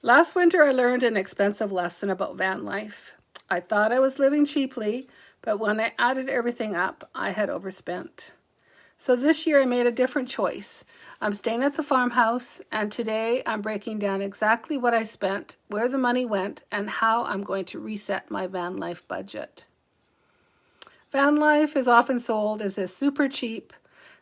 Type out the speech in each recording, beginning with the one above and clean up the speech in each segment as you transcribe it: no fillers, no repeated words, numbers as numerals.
Last winter, I learned an expensive lesson about van life. I thought I was living cheaply, but when I added everything up, I had overspent. So this year I made a different choice. I'm staying at the farmhouse, and today I'm breaking down exactly what I spent, where the money went, and how I'm going to reset my van life budget. Van life is often sold as a super cheap,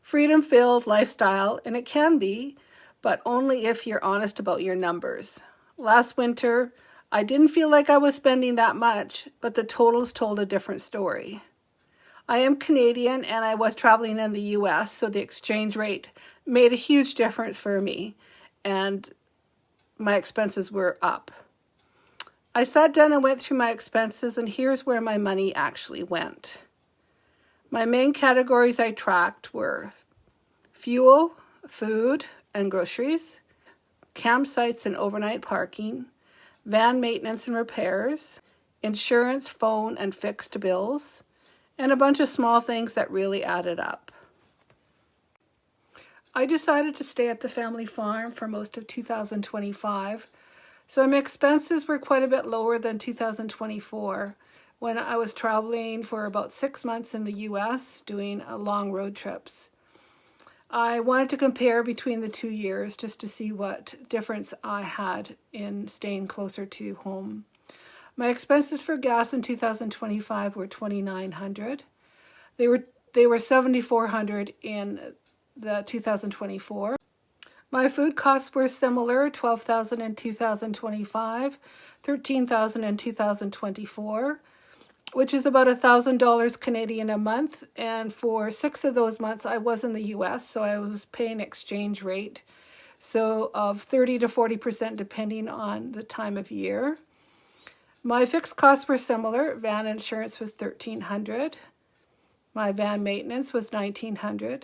freedom-filled lifestyle, and it can be, but only if you're honest about your numbers. Last winter, I didn't feel like I was spending that much, but the totals told a different story. I am Canadian and I was traveling in the US, so the exchange rate made a huge difference for me, and my expenses were up. I sat down and went through my expenses, and here's where my money actually went. My main categories I tracked were fuel, food and groceries, campsites and overnight parking, van maintenance and repairs, insurance, phone and fixed bills, and a bunch of small things that really added up. I decided to stay at the family farm for most of 2025, so my expenses were quite a bit lower than 2024 when I was traveling for about 6 months in the US doing long road trips. I wanted to compare between the 2 years just to see what difference I had in staying closer to home. My expenses for gas in 2025 were $2,900. They were $7,400 in the 2024. My food costs were similar, $12,000 in 2025, $13,000 in 2024, which is about $1,000 Canadian a month. And for 6 of those months, I was in the US, so I was paying exchange rate, so of 30 to 40% depending on the time of year. My fixed costs were similar. Van insurance was $1,300. My van maintenance was $1,900.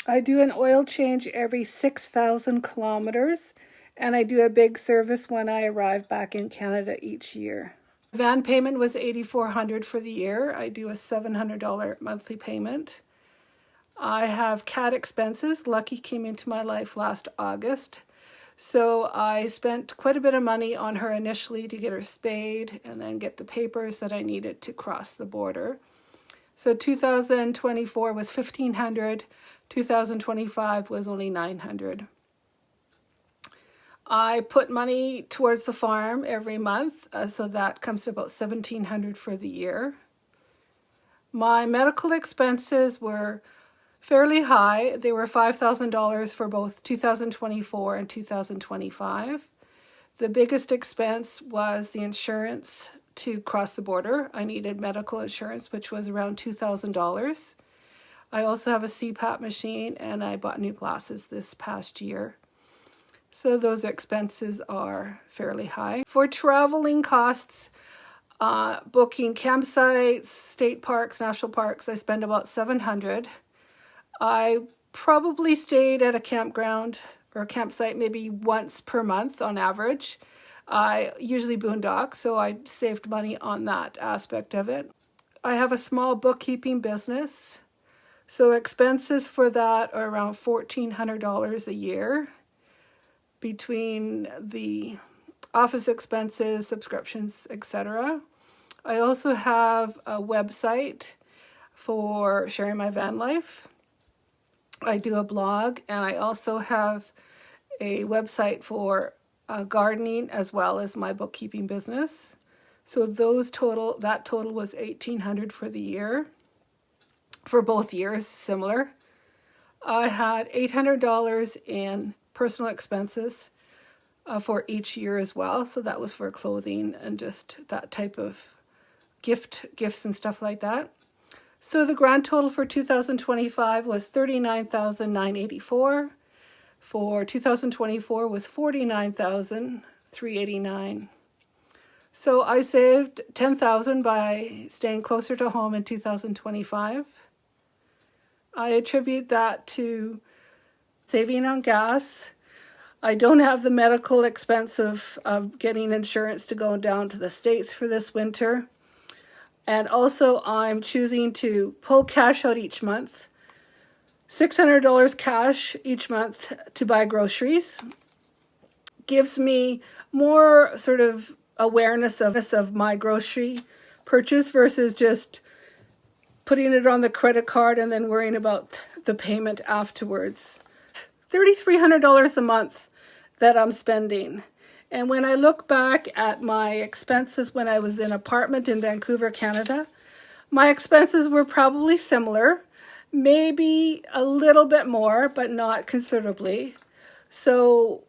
I do an oil change every 6,000 kilometers, and I do a big service when I arrive back in Canada each year. Van payment was $8,400 for the year. I do a $700 monthly payment. I have cat expenses. Lucky came into my life last August, so I spent quite a bit of money on her initially to get her spayed and then get the papers that I needed to cross the border. So 2024 was $1,500. 2025 was only $900. I put money towards the farm every month, so that comes to about $1,700 for the year. My medical expenses were fairly high. They were $5,000 for both 2024 and 2025. The biggest expense was the insurance to cross the border. I needed medical insurance, which was around $2,000. I also have a CPAP machine, and I bought new glasses this past year. So those expenses are fairly high. For traveling costs, booking campsites, state parks, national parks, I spend about $700. I probably stayed at a campground or a campsite maybe once per month on average. I usually boondock, so I saved money on that aspect of it. I have a small bookkeeping business, so expenses for that are around $1,400 a year between the office expenses, subscriptions, etc. I also have a website for sharing my van life. I do a blog, and I also have a website for gardening as well as my bookkeeping business. So that total was $1,800 for the year. For both years, similar. I had $800 in personal expenses for each year as well. So that was for clothing and just that type of gifts and stuff like that. So the grand total for 2025 was $39,984. For 2024 was $49,389. So I saved $10,000 by staying closer to home in 2025. I attribute that to saving on gas. I don't have the medical expense of getting insurance to go down to the States for this winter. And also I'm choosing to pull cash out each month. $600 cash each month to buy groceries. gives me more sort of awareness of my grocery purchase versus just putting it on the credit card and then worrying about the payment afterwards. $3,300 a month that I'm spending. And when I look back at my expenses when I was in an apartment in Vancouver, Canada, my expenses were probably similar, maybe a little bit more, but not considerably. So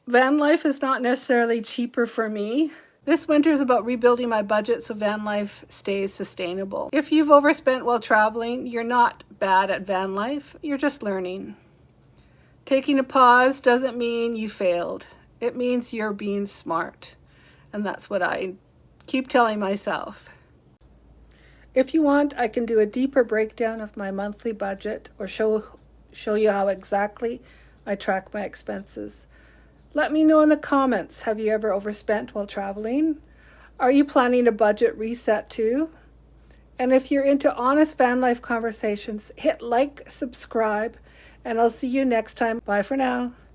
Vanlife is not necessarily cheaper for me. This winter is about rebuilding my budget so Vanlife stays sustainable. If you've overspent while traveling, you're not bad at Vanlife, you're just learning. Taking a pause doesn't mean you failed. It means you're being smart. And that's what I keep telling myself. If you want, I can do a deeper breakdown of my monthly budget or show you how exactly I track my expenses. Let me know in the comments, have you ever overspent while traveling? Are you planning a budget reset too? And if you're into honest van life conversations, hit like, subscribe, and I'll see you next time. Bye for now.